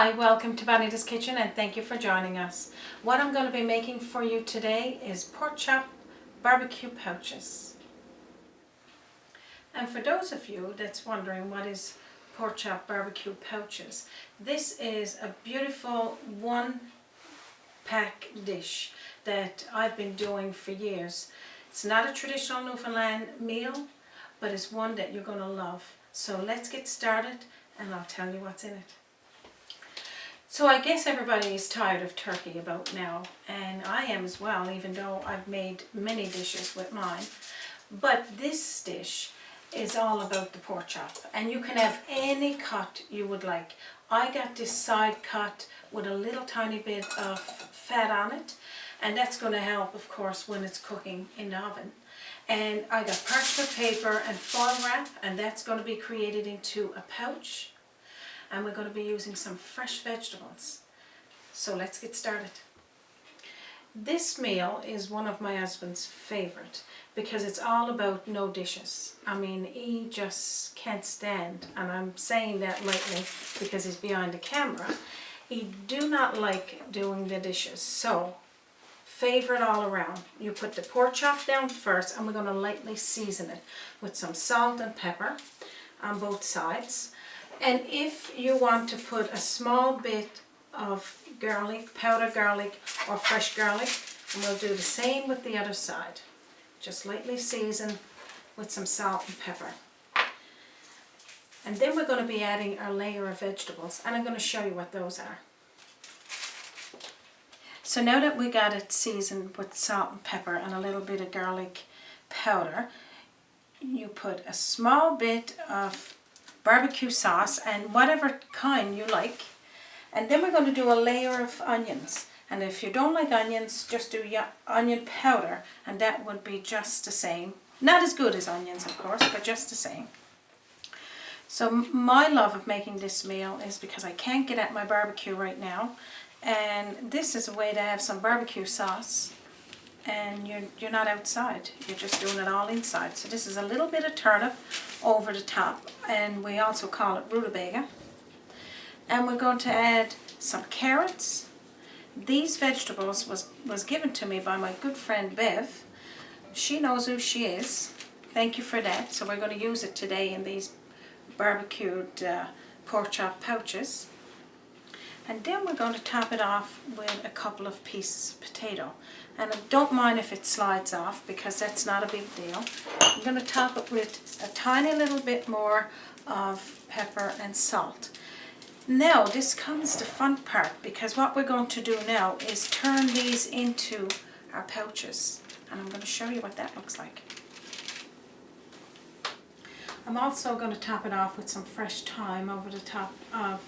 Hi, welcome to Bonita's Kitchen and thank you for joining us. What I'm going to be making for you today is pork chop barbecue pouches. And for those of you that's wondering what is pork chop barbecue pouches, this is a beautiful one pack dish that I've been doing for years. It's not a traditional Newfoundland meal, but it's one that you're going to love. So let's get started and I'll tell you what's in it. So I guess everybody is tired of turkey about now, and I am as well, even though I've made many dishes with mine. But this dish is all about the pork chop, and you can have any cut you would like. I got this side cut with a little tiny bit of fat on it, and that's going to help, of course, when it's cooking in the oven. And I got parchment paper and foil wrap, and that's going to be created into a pouch. And we're going to be using some fresh vegetables. So let's get started. This meal is one of my husband's favorite because it's all about no dishes. I mean, he just can't stand, and I'm saying that lightly because he's behind the camera, he do not like doing the dishes. So, favorite all around. You put the pork chop down first, and we're going to lightly season it with some salt and pepper on both sides. And if you want to put a small bit of garlic, powdered garlic or fresh garlic, and we'll do the same with the other side. Just lightly season with some salt and pepper. And then we're going to be adding our layer of vegetables, and I'm going to show you what those are. So now that we got it seasoned with salt and pepper and a little bit of garlic powder, you put a small bit of barbecue sauce and whatever kind you like, and then we're going to do a layer of onions. And if you don't like onions, just do onion powder, and that would be just the same. Not as good as onions, of course, but just the same. So my love of making this meal is because I can't get at my barbecue right now, and this is a way to have some barbecue sauce and you're not outside, you're just doing it all inside. So this is a little bit of turnip over the top, and we also call it Rutabaga. And we're going to add some carrots. These vegetables was given to me by my good friend Bev. She knows who she is. Thank you for that. So we're going to use it today in these barbecued pork chop pouches. And then we're going to top it off with a couple of pieces of potato. And I don't mind if it slides off because that's not a big deal. I'm going to top it with a tiny little bit more of pepper and salt. Now this comes the fun part, because what we're going to do now is turn these into our pouches. And I'm going to show you what that looks like. I'm also going to top it off with some fresh thyme over the top of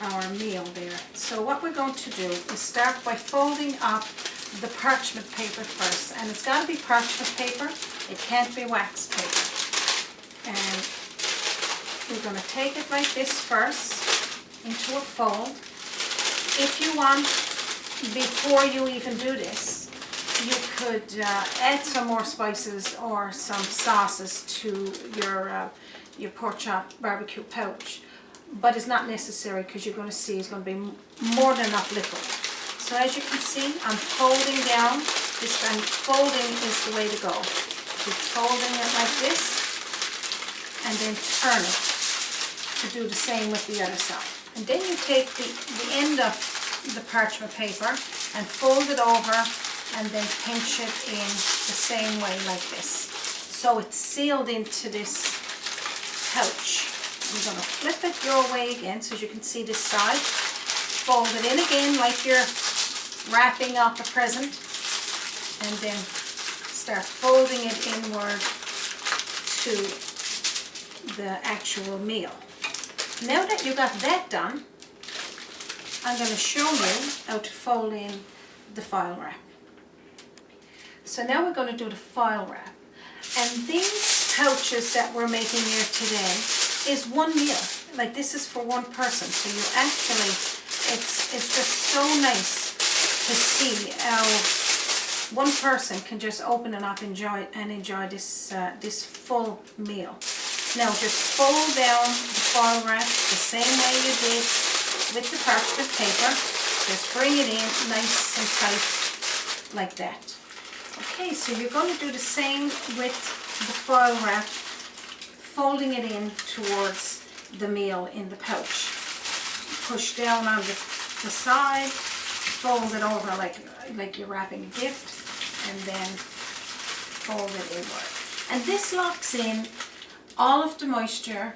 our meal there. So what we're going to do is start by folding up the parchment paper first, and it's got to be parchment paper, it can't be wax paper. And we're going to take it like this first into a fold. If you want, before you even do this, you could add some more spices or some sauces to your pork chop barbecue pouch. But it's not necessary because you're going to see it's going to be more than enough liquid. So as you can see, I'm folding down. And folding is the way to go. Keep folding it like this, and then turn it to do the same with the other side. And then you take the end of the parchment paper and fold it over, and then pinch it in the same way like this. So it's sealed into this pouch. I'm going to flip it your way again so you can see this side. Fold it in again like you're wrapping up a present, and then start folding it inward to the actual meal. Now that you got that done, I'm going to show you how to fold in the foil wrap. So now we're going to do the foil wrap. And these pouches that we're making here today is one meal. Like, this is for one person, so you actually, it's just so nice to see how one person can just open it up and enjoy this full meal. Now just fold down the foil wrap the same way you did with the parchment paper. Just bring it in nice and tight like that. Okay, so you're going to do the same with the foil wrap, folding it in towards the meal in the pouch. Push down on the side, fold it over like you're wrapping a gift, and then fold it inward. And this locks in all of the moisture,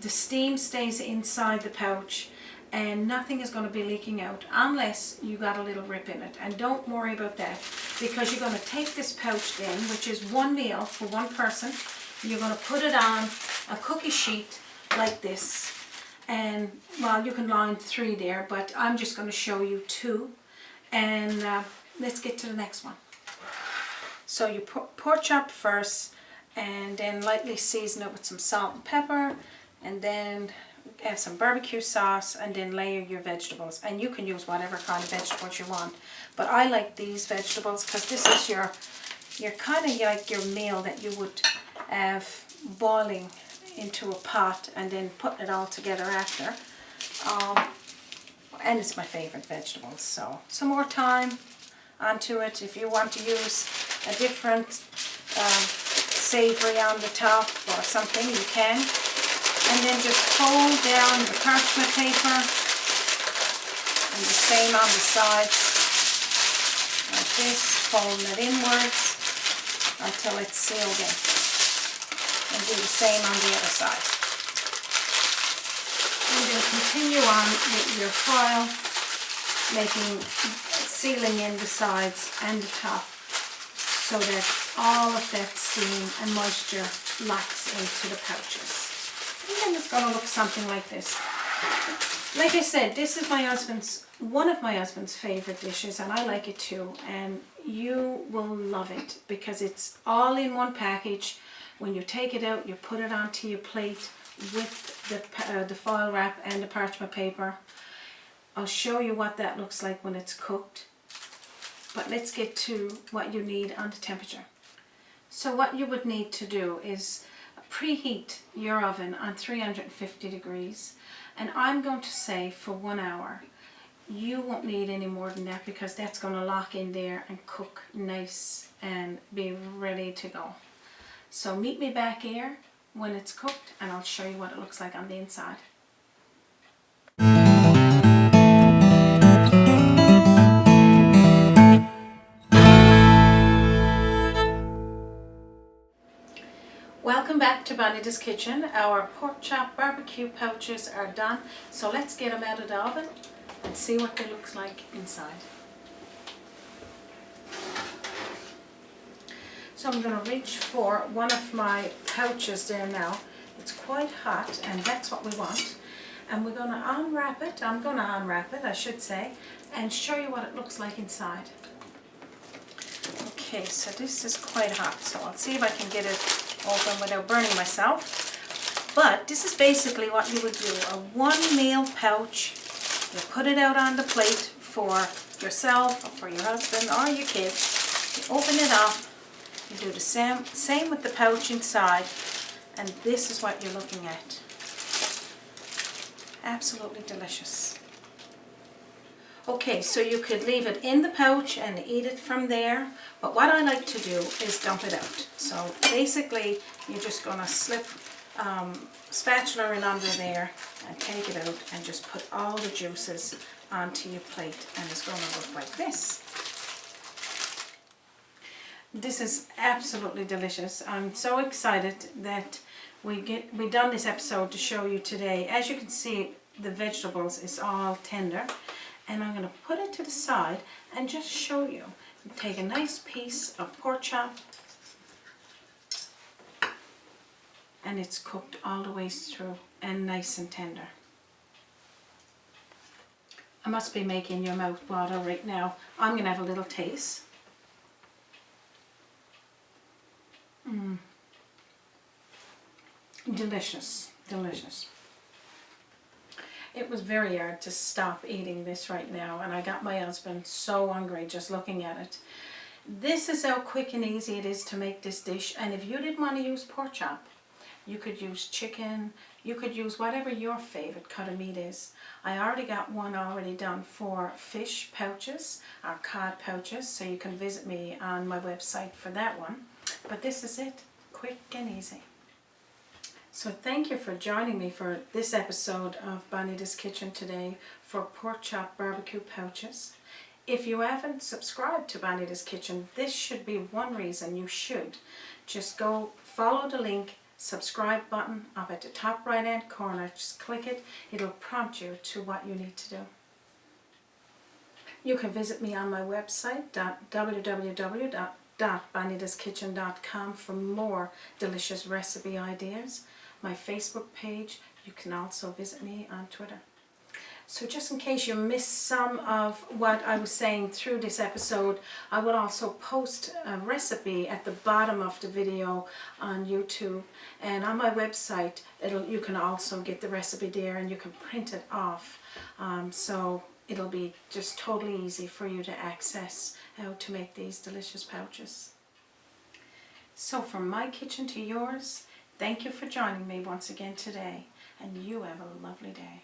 the steam stays inside the pouch, and nothing is going to be leaking out unless you got a little rip in it. And don't worry about that, because you're going to take this pouch then, which is one meal for one person, you're going to put it on a cookie sheet like this. And well, you can line 3 there, but I'm just going to show you 2. And let's get to the next one. So you pork chop first, and then lightly season it with some salt and pepper, and then add some barbecue sauce, and then layer your vegetables. And you can use whatever kind of vegetables you want, but I like these vegetables because this is your kind of like your meal that you would have boiling into a pot and then putting it all together after. And it's my favorite vegetables. So some more thyme onto it. If you want to use a different savory on the top or something, you can. And then just fold down the parchment paper, and the same on the sides, like this, folding it inwards until it's sealed in. And do the same on the other side. And then continue on with your foil, sealing in the sides and the top, so that all of that steam and moisture locks into the pouches. And then it's going to look something like this. Like I said, this is one of my husband's favorite dishes, and I like it too. And you will love it because it's all in one package. When you take it out, you put it onto your plate with the foil wrap and the parchment paper. I'll show you what that looks like when it's cooked. But let's get to what you need on the temperature. So what you would need to do is preheat your oven on 350 degrees, and I'm going to say for 1 hour. You won't need any more than that, because that's going to lock in there and cook nice and be ready to go. So meet me back here when it's cooked, and I'll show you what it looks like on the inside. Welcome back to Bonita's Kitchen. Our pork chop barbecue pouches are done, so let's get them out of the oven and see what they look like inside. So I'm going to reach for one of my pouches there now. It's quite hot, and that's what we want. And we're going to unwrap it. I'm going to unwrap it, I should say, and show you what it looks like inside. Okay, so this is quite hot, so I'll see if I can get it open without burning myself. But this is basically what you would do. A 1 meal pouch. You put it out on the plate for yourself or for your husband or your kids. You open it up. You do the same with the pouch inside. And this is what you're looking at. Absolutely delicious. Okay, so you could leave it in the pouch and eat it from there, but what I like to do is dump it out. So basically, you're just going to slip spatula in under there and take it out and just put all the juices onto your plate, and it's going to look like this. This is absolutely delicious. I'm so excited that we done this episode to show you today. As you can see, the vegetables is all tender. And I'm going to put it to the side and just show you. Take a nice piece of pork chop, and it's cooked all the way through and nice and tender. I must be making your mouth water right now. I'm going to have a little taste. Delicious, delicious. It was very hard to stop eating this right now, and I got my husband so hungry just looking at it. This is how quick and easy it is to make this dish, and if you didn't want to use pork chop You could use chicken, you could use whatever your favorite cut of meat is. I already got one already done for fish pouches or cod pouches, so you can visit me on my website for that one. But this is it, quick and easy. So thank you for joining me for this episode of Bonita's Kitchen today for pork chop barbecue pouches. If you haven't subscribed to Bonita's Kitchen, this should be one reason you should. Just go follow the link, subscribe button up at the top right hand corner. Just click it. It'll prompt you to what you need to do. You can visit me on my website www.bonitaskitchen.com for more delicious recipe ideas. My Facebook page. You can also visit me on Twitter. So just in case you missed some of what I was saying through this episode, I will also post a recipe at the bottom of the video on YouTube, and on my website you can also get the recipe there and you can print it off. So it'll be just totally easy for you to access how to make these delicious pouches. So from my kitchen to yours, thank you for joining me once again today, and you have a lovely day.